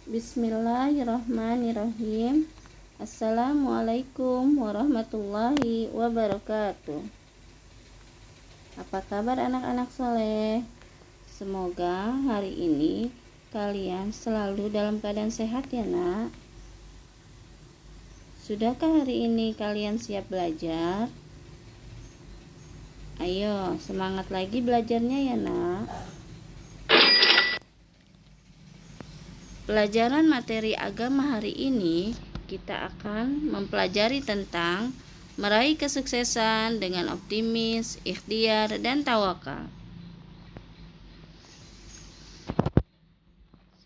Bismillahirrahmanirrahim. Assalamualaikum warahmatullahi wabarakatuh. Apa kabar anak-anak soleh? Semoga hari ini kalian selalu dalam keadaan sehat ya nak. Sudahkah hari ini kalian siap belajar? Ayo semangat lagi belajarnya ya nak. Pelajaran materi agama hari ini kita akan mempelajari tentang meraih kesuksesan dengan optimis, ikhtiar, dan tawakal.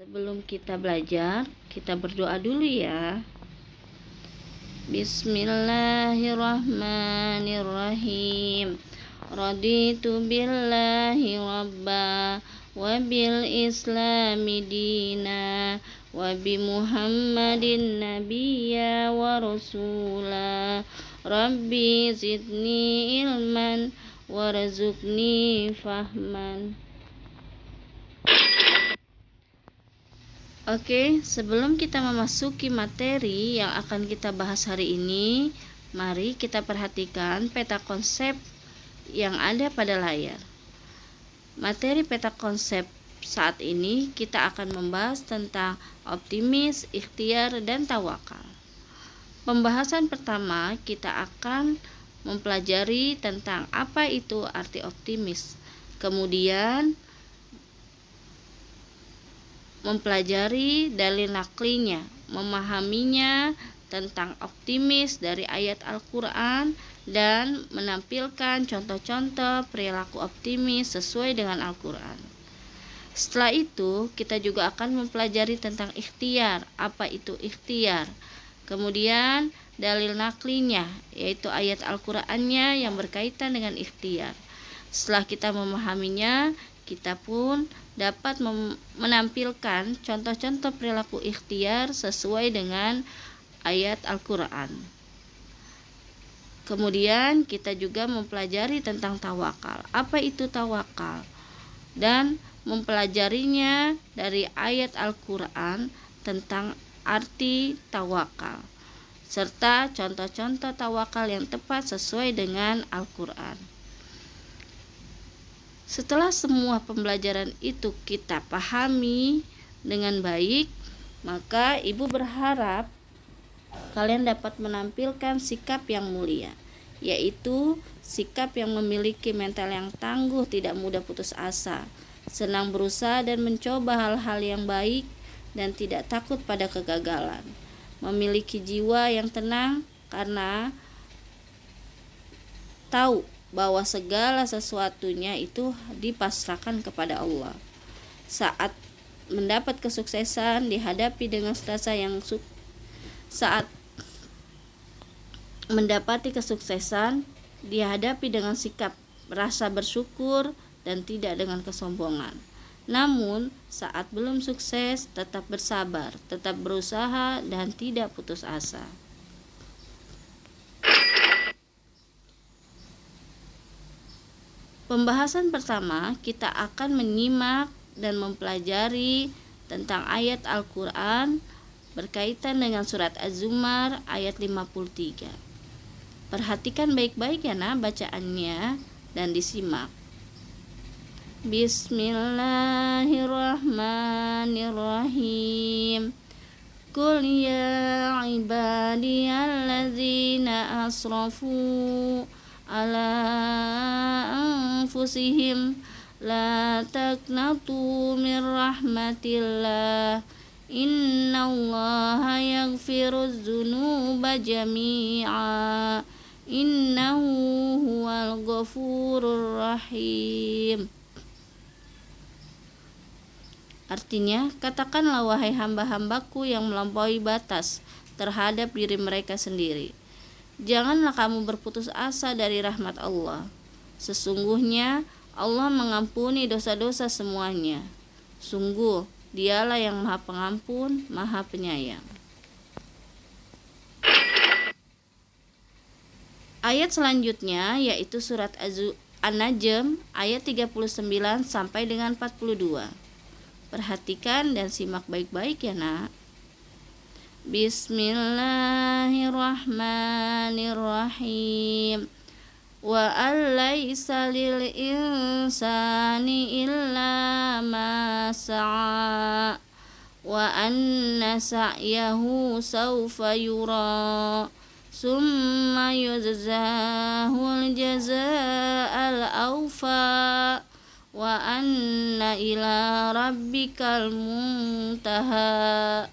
Sebelum kita belajar, kita berdoa dulu ya. Bismillahirrahmanirrahim. Raditu billahi rabba wa bil islami dina wa bi muhammadin nabiyya wa rasula. Rabbi zidni ilman warzuqni fahman. Oke, sebelum kita memasuki materi yang akan kita bahas hari ini, mari kita perhatikan peta konsep yang ada pada layar. Materi peta konsep saat ini kita akan membahas tentang optimis, ikhtiar, dan tawakal. Pembahasan pertama kita akan mempelajari tentang apa itu arti optimis. Kemudian mempelajari dalil naklinya, memahaminya tentang optimis dari ayat Al-Quran, dan menampilkan contoh-contoh perilaku optimis sesuai dengan Al-Quran. Setelah itu, kita juga akan mempelajari tentang ikhtiar. Apa itu ikhtiar? Kemudian dalil naklinya, yaitu ayat Al-Qurannya yang berkaitan dengan ikhtiar. Setelah kita memahaminya, kita pun dapat menampilkan contoh-contoh perilaku ikhtiar sesuai dengan ayat Al-Quran. Kemudian kita juga mempelajari tentang tawakal. Apa itu tawakal? Dan mempelajarinya dari ayat Al-Quran tentang arti tawakal, serta contoh-contoh tawakal yang tepat sesuai dengan Al-Quran. Setelah semua pembelajaran itu kita pahami dengan baik, maka ibu berharap kalian dapat menampilkan sikap yang mulia, yaitu sikap yang memiliki mental yang tangguh, tidak mudah putus asa, senang berusaha dan mencoba hal-hal yang baik, dan tidak takut pada kegagalan. Memiliki jiwa yang tenang karena tahu bahwa segala sesuatunya itu dipasrahkan kepada Allah. Saat mendapat kesuksesan dihadapi dengan rasa yang saat mendapati kesuksesan dihadapi dengan sikap rasa bersyukur dan tidak dengan kesombongan. Namun saat belum sukses tetap bersabar, tetap berusaha dan tidak putus asa. Pembahasan pertama, kita akan menyimak dan mempelajari tentang ayat Al-Quran berkaitan dengan surat Az-Zumar ayat 53. Perhatikan baik-baik ya nak bacaannya dan disimak. Bismillahirrahmanirrahim. Qul ya ibadiyalladzina asrafu ala anfusihim la taqnatu min rahmatillah innallaha yaghfiruz dzunuba jami'a innahu huwal ghafurur rahim. Artinya, katakanlah wahai hamba-hambaku yang melampaui batas terhadap diri mereka sendiri, janganlah kamu berputus asa dari rahmat Allah. Sesungguhnya Allah mengampuni dosa-dosa semuanya. Sungguh, Dialah yang Maha Pengampun, Maha Penyayang. Ayat selanjutnya yaitu surat An-Najm ayat 39 sampai dengan 42. Perhatikan dan simak baik-baik ya nak. Bismillahirrahmanirrahim. Wa alaysa lil insani illa ma sa'a wa anna sa'yahu sawfa yura summa yujzahul jazaa'al awfa wa anna ila rabbikal muntaha.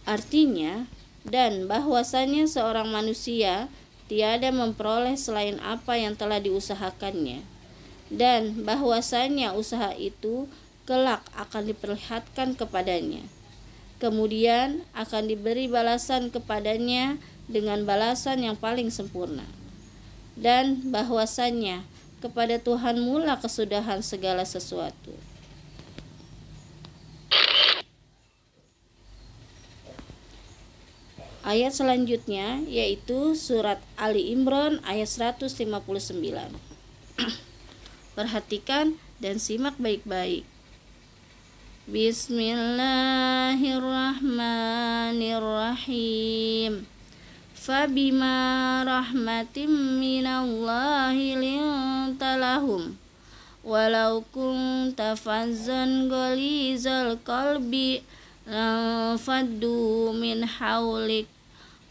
Artinya, dan bahwasanya seorang manusia tiada memperoleh selain apa yang telah diusahakannya, dan bahwasanya usaha itu kelak akan diperlihatkan kepadanya. Kemudian akan diberi balasan kepadanya dengan balasan yang paling sempurna. Dan bahwasanya kepada Tuhan mula kesudahan segala sesuatu. Ayat selanjutnya yaitu surat Ali Imran ayat 159. Perhatikan dan simak baik-baik. Bismillahirrahmanirrahim. Fabima rahmatim minallahi linta lahum walau kunta fazzan ghalizal qalbi lanfaddu min haulik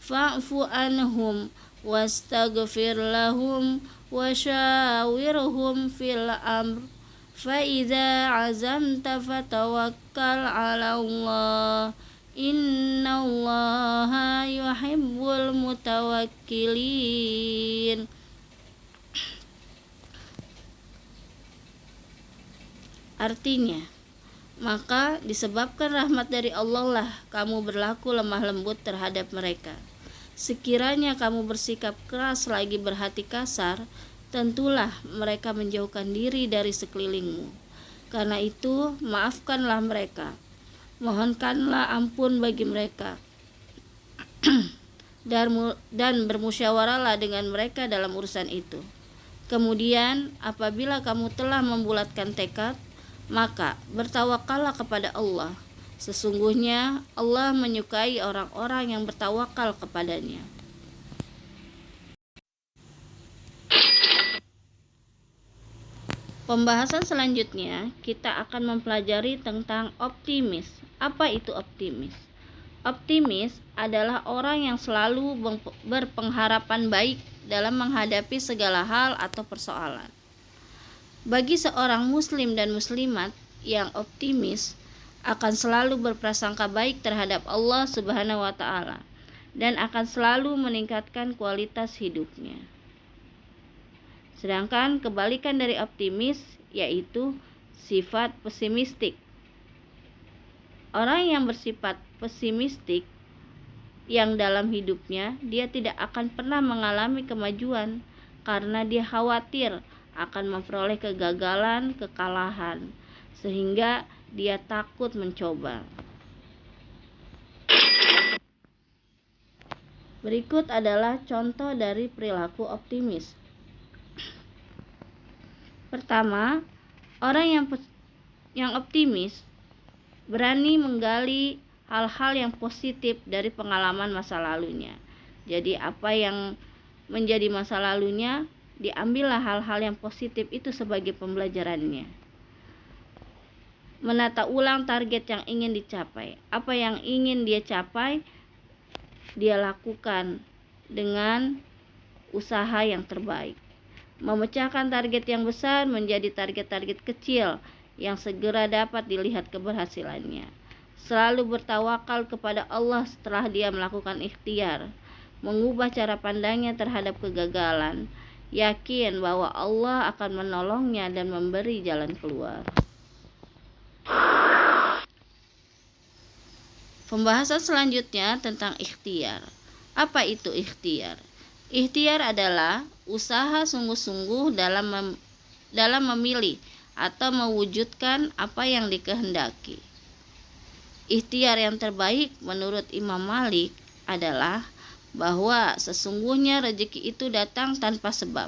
fa'fu anhum wastaghfir lahum wasyawirhum fil amr fa idza azamta fatawakkal 'ala Allah innallaha yuhibbul mutawakkilin. Artinya, maka disebabkan rahmat dari Allah lah kamu berlaku lemah lembut terhadap mereka. Sekiranya kamu bersikap keras lagi berhati kasar, tentulah mereka menjauhkan diri dari sekelilingmu. Karena itu, maafkanlah mereka. Mohonkanlah ampun bagi mereka. Dan bermusyawarahlah dengan mereka dalam urusan itu. Kemudian, apabila kamu telah membulatkan tekad, maka bertawakallah kepada Allah. Sesungguhnya Allah menyukai orang-orang yang bertawakal kepadanya. Pembahasan selanjutnya kita akan mempelajari tentang optimis. Apa itu optimis? Optimis adalah orang yang selalu berpengharapan baik dalam menghadapi segala hal atau persoalan. Bagi seorang muslim dan muslimat yang optimis akan selalu berprasangka baik terhadap Allah Subhanahu wa taala dan akan selalu meningkatkan kualitas hidupnya. Sedangkan kebalikan dari optimis yaitu sifat pesimistik. Orang yang bersifat pesimistik yang dalam hidupnya dia tidak akan pernah mengalami kemajuan karena dia khawatir akan memperoleh kegagalan, kekalahan, sehingga dia takut mencoba. Berikut adalah contoh dari perilaku optimis. Pertama, orang yang optimis berani menggali hal-hal yang positif dari pengalaman masa lalunya. Jadi apa yang menjadi masa lalunya, diambillah hal-hal yang positif itu sebagai pembelajarannya. Menata ulang target yang ingin dicapai. Apa yang ingin dia capai, dia lakukan dengan usaha yang terbaik. Memecahkan target yang besar menjadi target-target kecil yang segera dapat dilihat keberhasilannya. Selalu bertawakal kepada Allah setelah dia melakukan ikhtiar. Mengubah cara pandangnya terhadap kegagalan. Yakin bahwa Allah akan menolongnya dan memberi jalan keluar. Pembahasan selanjutnya tentang ikhtiar. Apa itu ikhtiar? Ikhtiar adalah usaha sungguh-sungguh dalam memilih atau mewujudkan apa yang dikehendaki. Ikhtiar yang terbaik menurut Imam Malik adalah bahwa sesungguhnya rezeki itu datang tanpa sebab.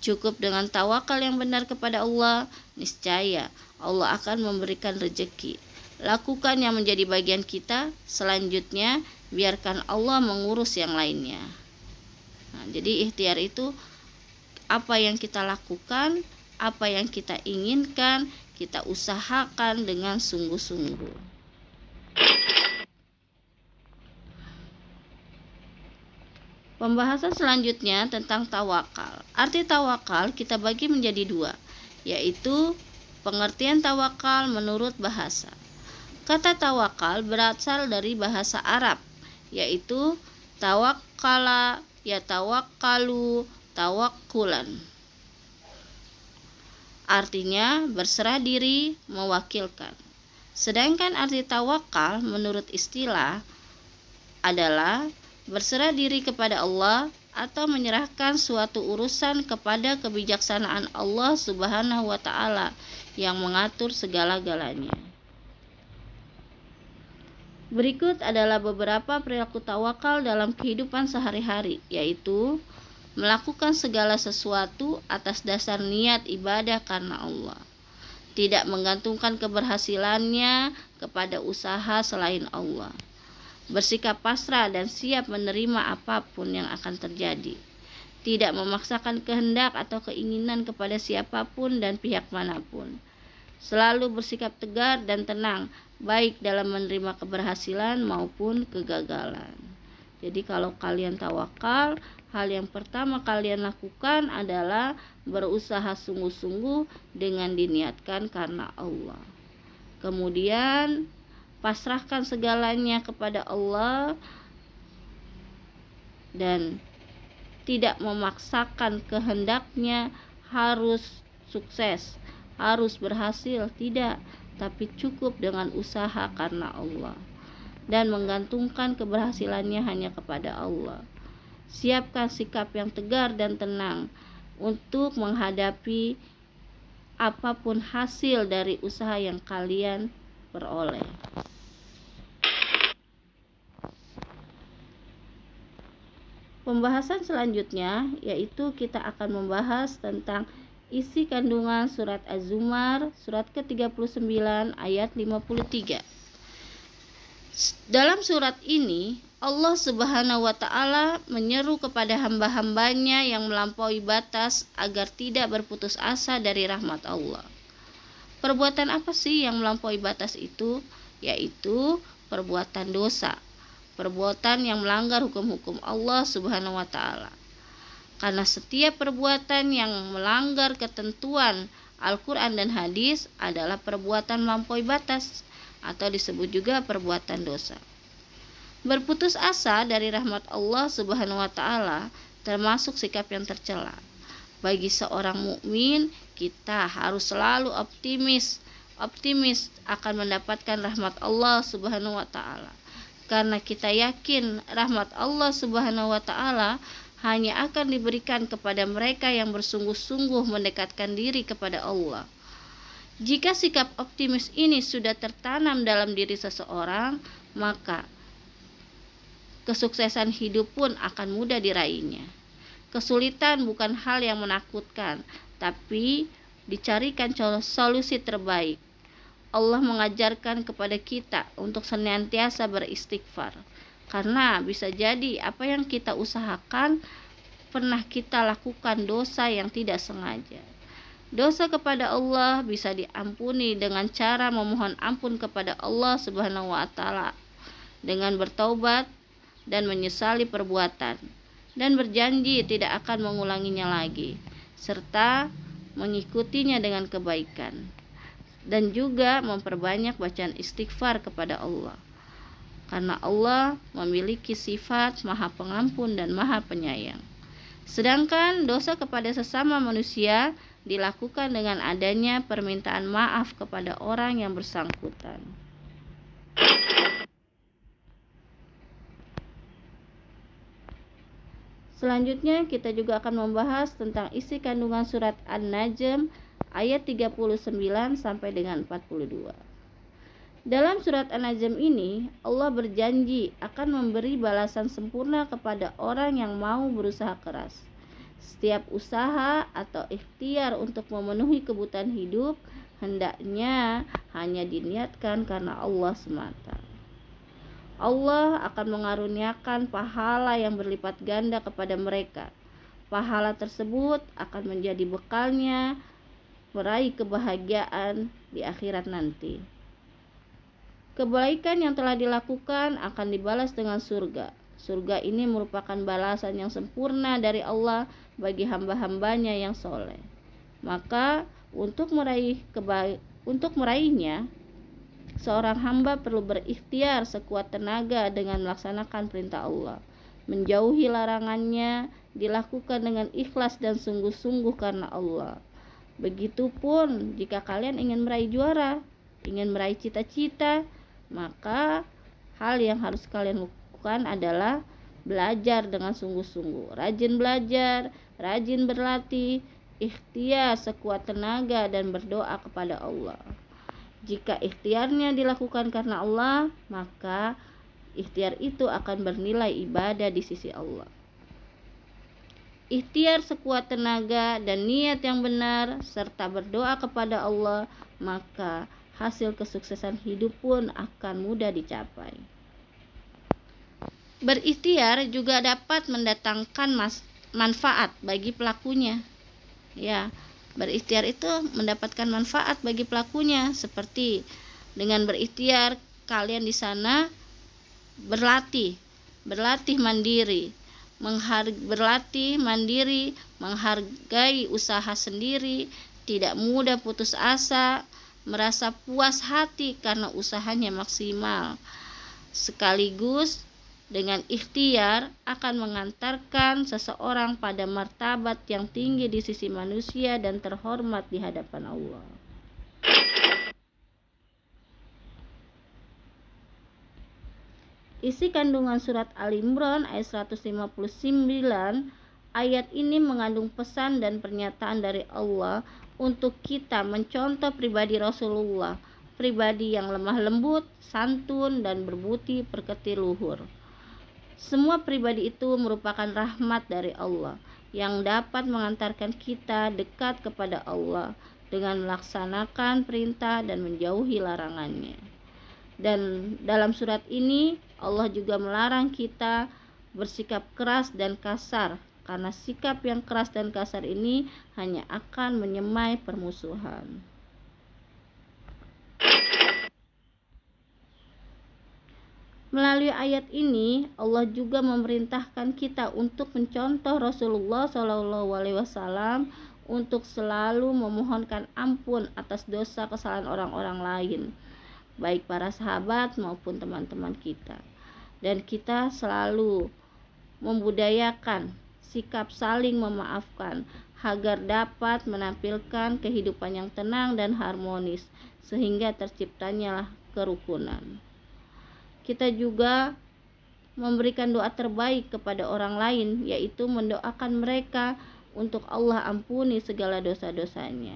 Cukup dengan tawakal yang benar kepada Allah, niscaya Allah akan memberikan rezeki. Lakukan yang menjadi bagian kita, selanjutnya biarkan Allah mengurus yang lainnya. Nah, jadi ikhtiar itu apa yang kita lakukan, apa yang kita inginkan, kita usahakan dengan sungguh-sungguh. Pembahasan selanjutnya tentang tawakal. Arti tawakal kita bagi menjadi dua, yaitu pengertian tawakal menurut bahasa. Kata tawakal berasal dari bahasa Arab, yaitu tawakkala, yatawakkalu, tawakkulan. Artinya berserah diri, mewakilkan. Sedangkan arti tawakal menurut istilah adalah berserah diri kepada Allah atau menyerahkan suatu urusan kepada kebijaksanaan Allah Subhanahu wa Ta'ala yang mengatur segala-galanya. Berikut adalah beberapa perilaku tawakal dalam kehidupan sehari-hari, yaitu melakukan segala sesuatu atas dasar niat ibadah karena Allah, tidak menggantungkan keberhasilannya kepada usaha selain Allah, bersikap pasrah dan siap menerima apapun yang akan terjadi, tidak memaksakan kehendak atau keinginan kepada siapapun dan pihak manapun, selalu bersikap tegar dan tenang, baik dalam menerima keberhasilan maupun kegagalan. Jadi kalau kalian tawakal, hal yang pertama kalian lakukan adalah berusaha sungguh-sungguh dengan diniatkan karena Allah. Kemudian pasrahkan segalanya kepada Allah dan tidak memaksakan kehendaknya harus sukses, harus berhasil, tidak, tapi cukup dengan usaha karena Allah dan menggantungkan keberhasilannya hanya kepada Allah. Siapkan sikap yang tegar dan tenang untuk menghadapi apapun hasil dari usaha yang kalian peroleh. Pembahasan selanjutnya yaitu kita akan membahas tentang isi kandungan surat Az-Zumar surat ke-39 ayat 53. Dalam surat ini Allah Subhanahu wa Ta'ala menyeru kepada hamba-hambanya yang melampaui batas agar tidak berputus asa dari rahmat Allah. Perbuatan apa sih yang melampaui batas itu? Yaitu perbuatan dosa, perbuatan yang melanggar hukum-hukum Allah Subhanahu wa Ta'ala. Karena setiap perbuatan yang melanggar ketentuan Al-Quran dan hadis adalah perbuatan melampaui batas atau disebut juga perbuatan dosa. Berputus asa dari rahmat Allah Subhanahu wa Ta'ala termasuk sikap yang tercela. Bagi seorang mukmin, kita harus selalu optimis akan mendapatkan rahmat Allah Subhanahu wa Ta'ala. Karena kita yakin rahmat Allah Subhanahu wa Ta'ala hanya akan diberikan kepada mereka yang bersungguh-sungguh mendekatkan diri kepada Allah. Jika sikap optimis ini sudah tertanam dalam diri seseorang, maka kesuksesan hidup pun akan mudah diraihnya. Kesulitan bukan hal yang menakutkan, tapi dicarikan solusi terbaik. Allah mengajarkan kepada kita untuk senantiasa beristighfar, karena bisa jadi apa yang kita usahakan pernah kita lakukan dosa yang tidak sengaja. Dosa kepada Allah bisa diampuni dengan cara memohon ampun kepada Allah Subhanahu wa Ta'ala dengan bertaubat dan menyesali perbuatan dan berjanji tidak akan mengulanginya lagi serta mengikutinya dengan kebaikan dan juga memperbanyak bacaan istighfar kepada Allah karena Allah memiliki sifat Maha Pengampun dan Maha Penyayang. Sedangkan dosa kepada sesama manusia dilakukan dengan adanya permintaan maaf kepada orang yang bersangkutan. Selanjutnya kita juga akan membahas tentang isi kandungan surat An-Najm ayat 39 sampai dengan 42. Dalam surat An-Najm ini Allah berjanji akan memberi balasan sempurna kepada orang yang mau berusaha keras Setiap usaha atau ikhtiar untuk memenuhi kebutuhan hidup hendaknya hanya diniatkan karena Allah semata. Allah akan mengaruniakan pahala yang berlipat ganda kepada mereka. Pahala tersebut akan menjadi bekalnya meraih kebahagiaan di akhirat nanti. Kebaikan yang telah dilakukan akan dibalas dengan surga. Surga ini merupakan balasan yang sempurna dari Allah bagi hamba-hambanya yang soleh. Maka untuk meraihnya, seorang hamba perlu berikhtiar sekuat tenaga dengan melaksanakan perintah Allah. Menjauhi larangannya dilakukan dengan ikhlas dan sungguh-sungguh karena Allah. Begitupun jika kalian ingin meraih juara, ingin meraih cita-cita, maka hal yang harus kalian lakukan adalah belajar dengan sungguh-sungguh. Rajin belajar, rajin berlatih, ikhtiar sekuat tenaga dan berdoa kepada Allah. Jika ikhtiarnya dilakukan karena Allah, maka ikhtiar itu akan bernilai ibadah di sisi Allah. Ikhtiar sekuat tenaga dan niat yang benar serta berdoa kepada Allah, maka hasil kesuksesan hidup pun akan mudah dicapai. Berikhtiar juga dapat mendatangkan manfaat bagi pelakunya. Ya, berikhtiar itu mendapatkan manfaat bagi pelakunya, seperti dengan berikhtiar kalian di sana berlatih mandiri, menghargai usaha sendiri, tidak mudah putus asa, merasa puas hati karena usahanya maksimal. Sekaligus dengan ikhtiar akan mengantarkan seseorang pada martabat yang tinggi di sisi manusia dan terhormat di hadapan Allah. Isi kandungan surat Al-Imran ayat 159, ayat ini mengandung pesan dan pernyataan dari Allah untuk kita mencontoh pribadi Rasulullah, pribadi yang lemah lembut, santun, dan berbudi pekerti luhur. Semua pribadi itu merupakan rahmat dari Allah yang dapat mengantarkan kita dekat kepada Allah dengan melaksanakan perintah dan menjauhi larangannya. Dan dalam surat ini Allah juga melarang kita bersikap keras dan kasar, karena sikap yang keras dan kasar ini hanya akan menyemai permusuhan. Melalui ayat ini Allah juga memerintahkan kita untuk mencontoh Rasulullah SAW untuk selalu memohonkan ampun atas dosa kesalahan orang-orang lain, baik para sahabat maupun teman-teman kita. Dan kita selalu membudayakan sikap saling memaafkan agar dapat menampilkan kehidupan yang tenang dan harmonis sehingga terciptanya kerukunan. Kita juga memberikan doa terbaik kepada orang lain, yaitu mendoakan mereka untuk Allah ampuni segala dosa-dosanya.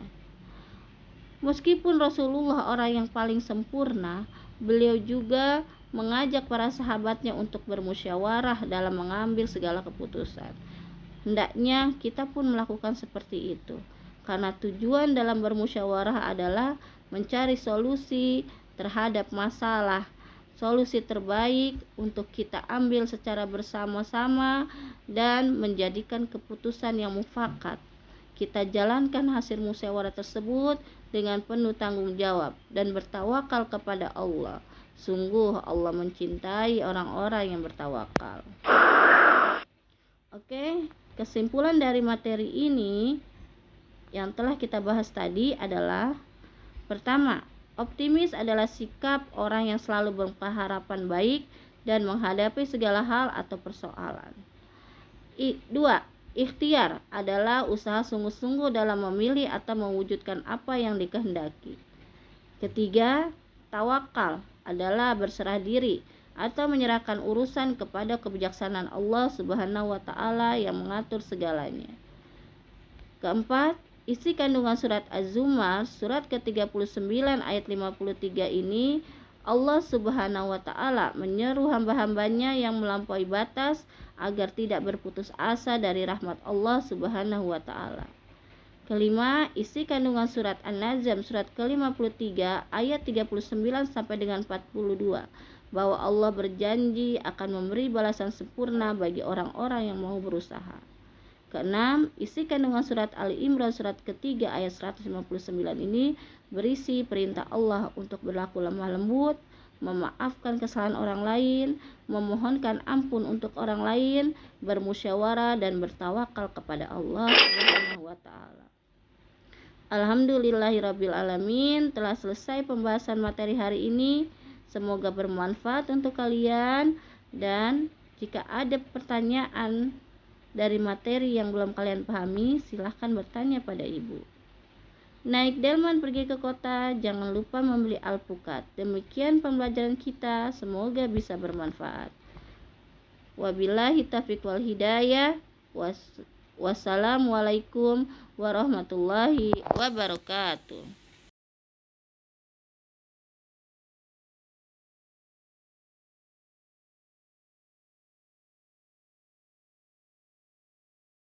Meskipun Rasulullah orang yang paling sempurna, beliau juga mengajak para sahabatnya untuk bermusyawarah dalam mengambil segala keputusan. Hendaknya kita pun melakukan seperti itu, karena tujuan dalam bermusyawarah adalah mencari solusi terhadap masalah, solusi terbaik untuk kita ambil secara bersama-sama dan menjadikan keputusan yang mufakat. Kita jalankan hasil musyawarah tersebut dengan penuh tanggung jawab dan bertawakal kepada Allah. Sungguh Allah mencintai orang-orang yang bertawakal. Oke, kesimpulan dari materi ini yang telah kita bahas tadi adalah: pertama, optimis adalah sikap orang yang selalu berpengharapan baik dan menghadapi segala hal atau persoalan. 2. Ikhtiar adalah usaha sungguh-sungguh dalam memilih atau mewujudkan apa yang dikehendaki. 3. Tawakal adalah berserah diri atau menyerahkan urusan kepada kebijaksanaan Allah Subhanahu wa Ta'ala yang mengatur segalanya. 4. Isi kandungan surat Az-Zumar surat ke-39 ayat 53 ini Allah Subhanahu wa Ta'ala menyeru hamba-hambanya yang melampaui batas agar tidak berputus asa dari rahmat Allah Subhanahu wa Ta'ala. Kelima, isi kandungan surat An-Najm surat ke-53 ayat 39 sampai dengan 42 bahwa Allah berjanji akan memberi balasan sempurna bagi orang-orang yang mau berusaha. Keenam, isi kandungan surat Ali Imran surat ketiga ayat 159 ini berisi perintah Allah untuk berlaku lemah lembut, memaafkan kesalahan orang lain, memohonkan ampun untuk orang lain, bermusyawarah dan bertawakal kepada Allah Subhanahu wa Ta'ala. Alhamdulillahirabbil alamin, telah selesai pembahasan materi hari ini. Semoga bermanfaat untuk kalian, dan jika ada pertanyaan dari materi yang belum kalian pahami, silahkan bertanya pada ibu. Naik delman pergi ke kota, jangan lupa membeli alpukat. Demikian pembelajaran kita, semoga bisa bermanfaat. Wabillahi taufiq wal hidayah. Wassalamualaikum warahmatullahi wabarakatuh.